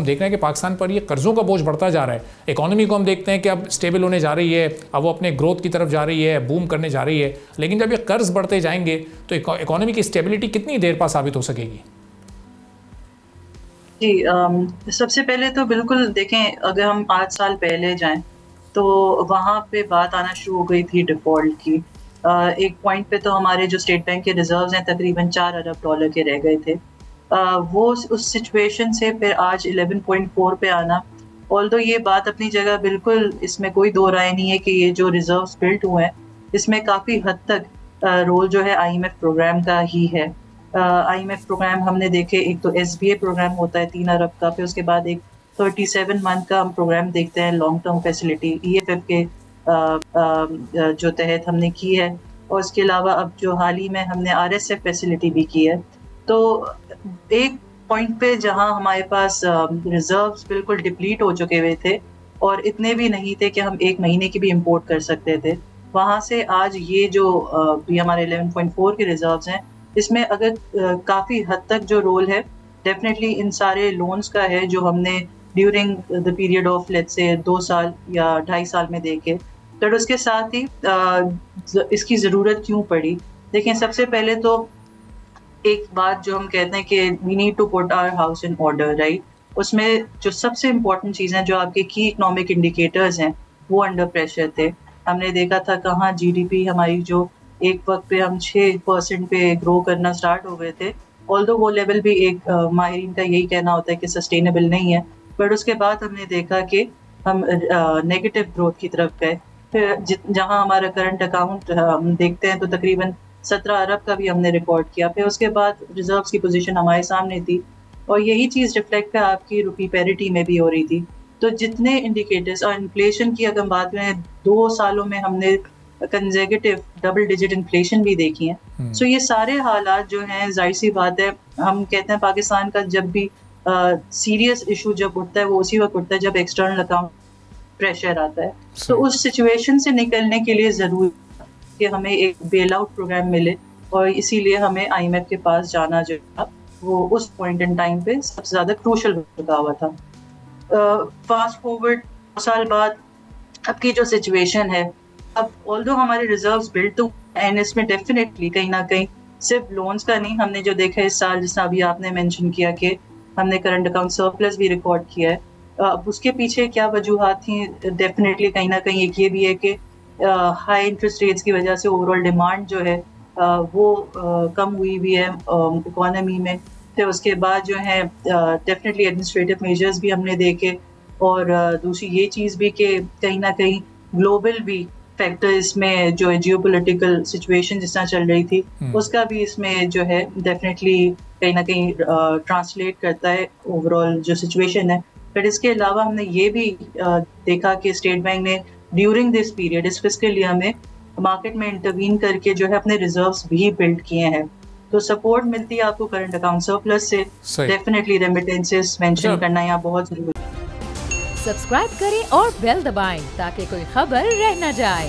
हम देख रहे हैं कि पाकिस्तान पर ये कर्जों का बोझ बढ़ता जा रहा है। इकोनॉमी को हम देखते हैं कि अब स्टेबल होने जा रही है, अब वो अपने ग्रोथ की तरफ जा रही है, बूम करने जा रही है, लेकिन जब ये कर्ज बढ़ते जाएंगे तो इकोनॉमी की स्टेबिलिटी कितनी देर बाद साबित हो सकेगी? जी, सबसे पहले तो बिल्कुल देखें, अगर हम 5 साल पहले जाएं तो वहाँ पे बात आना शुरू हो गई थी डिफ़ॉल्ट की। एक पॉइंट पे तो हमारे जो स्टेट बैंक के रिज़र्व्स हैं तकरीबन $4 अरब के रह गए थे। वो उस सिचुएशन से फिर आज 11.4 पे आना, ऑल्दो ये बात अपनी जगह बिल्कुल, इसमें कोई दो राय नहीं है कि ये जो रिज़र्व्स बिल्ट हुए हैं इसमें काफ़ी हद तक रोल जो है आईएमएफ प्रोग्राम का ही है। आईएमएफ प्रोग्राम हमने देखे, एक तो एसबीए प्रोग्राम होता है 3 अरब का, फिर उसके बाद एक 37 मंथ का हम प्रोग्राम देखते हैं लॉन्ग टर्म फैसिलिटी ईएफएफ के जो तहत हमने की है, और इसके अलावा अब जो हाल ही में हमने आरएसएफ फैसिलिटी भी की है। तो एक पॉइंट पे जहां हमारे पास रिजर्व्स बिल्कुल डिप्लीट हो चुके हुए थे और इतने भी नहीं थे कि हम 1 महीने की भी इंपोर्ट कर सकते थे, वहां से आज ये जो भी हमारे 11.4 के रिजर्व्स हैं, इसमें अगर काफ़ी हद तक जो रोल है डेफिनेटली इन सारे लोन्स का है जो हमने during the period of let's say 2 साल या 2.5 साल में देखे। तो उसके साथ ही इसकी ज़रूरत क्यों पड़ी? देखें, सबसे पहले तो एक बात जो हम कहते हैं कि we need to put our house in order, right? उसमें जो सबसे इम्पोर्टेंट चीज़ है, जो आपके की इकोनॉमिक इंडिकेटर्स हैं, वो अंडर प्रेशर थे। हमने देखा था कहाँ जीडीपी हमारी जो एक वक्त पे हम 6% पे ग्रो करना स्टार्ट हो गए थे, ऑल्दो वो लेवल भी एक माहिरीन का यही कहना होता है कि सस्टेनेबल नहीं है, बट उसके बाद हमने देखा कि हम नेगेटिव ग्रोथ की तरफ गए। फिर जहाँ हमारा करंट अकाउंट हम देखते हैं तो तकरीबन 17 अरब का भी हमने रिकॉर्ड किया। फिर उसके बाद रिजर्व्स की पोजीशन हमारे सामने थी और यही चीज़ रिफ्लेक्ट आपकी रुपी पैरिटी में भी हो रही थी। तो जितने इंडिकेटर्स और इन्फ्लेशन की अगर बात करें, 2 सालों में हमने कंसेक्यूटिव डबल डिजिट इन्फ्लेशन भी देखी है। सो ये सारे हालात जो हैं, जाहिर सी बात है, हम कहते हैं पाकिस्तान का जब भी सीरियस इशू जब उठता है वो उसी वक्त उठता है जब एक्सटर्नल अकाउंट प्रेशर आता है। तो उस सिचुएशन से निकलने के लिए ज़रूरी कि हमें एक बेल आउट प्रोग्राम मिले, और इसीलिए हमें आईएमएफ के पास जाना जो था वो उस पॉइंट इन टाइम पे सबसे ज़्यादा क्रूशल हो चुका हुआ था। फास्ट फॉरवर्ड 2 साल बाद अब की जो सिचुएशन है, अब ऑल्दो हमारे रिजर्व्स बिल्ड तो एंड इसमें डेफिनेटली कहीं ना कहीं सिर्फ लोन्स का नहीं, हमने जो देखा इस साल, जिस अभी आपने मेंशन किया कि हमने करंट अकाउंट सरप्लस भी रिकॉर्ड किया है। अब उसके पीछे क्या वजूहात थी? डेफिनेटली कहीं ना कहीं एक ये भी है कि हाई इंटरेस्ट रेट्स की वजह से ओवरऑल डिमांड जो है वो कम हुई भी है इकोनॉमी में। फिर उसके बाद जो है डेफिनेटली एडमिनिस्ट्रेटिव मेजर्स भी हमने देखे, और दूसरी ये चीज़ भी कि कहीं ना कहीं ग्लोबल भी फैक्टर इसमें जो है, जियोपॉलिटिकल सिचुएशन जिस तरह चल रही थी उसका भी इसमें जो है डेफिनेटली कहीं ना कहीं ट्रांसलेट करता है ओवरऑल जो सिचुएशन है। बट इसके अलावा हमने ये भी देखा कि स्टेट बैंक ने ड्यूरिंग दिस पीरियड, इस फिस्कल ईयर में, मार्केट में इंटरवीन करके जो है अपने रिजर्व्स भी बिल्ड किए हैं। तो सपोर्ट मिलती है आपको करंट अकाउंट सरप्लस से। डेफिनेटली रेमिटेंसेस मेंशन करना यहाँ बहुत जरूरी है। सब्सक्राइब करें और बेल दबाएं ताकि कोई खबर रह न जाए।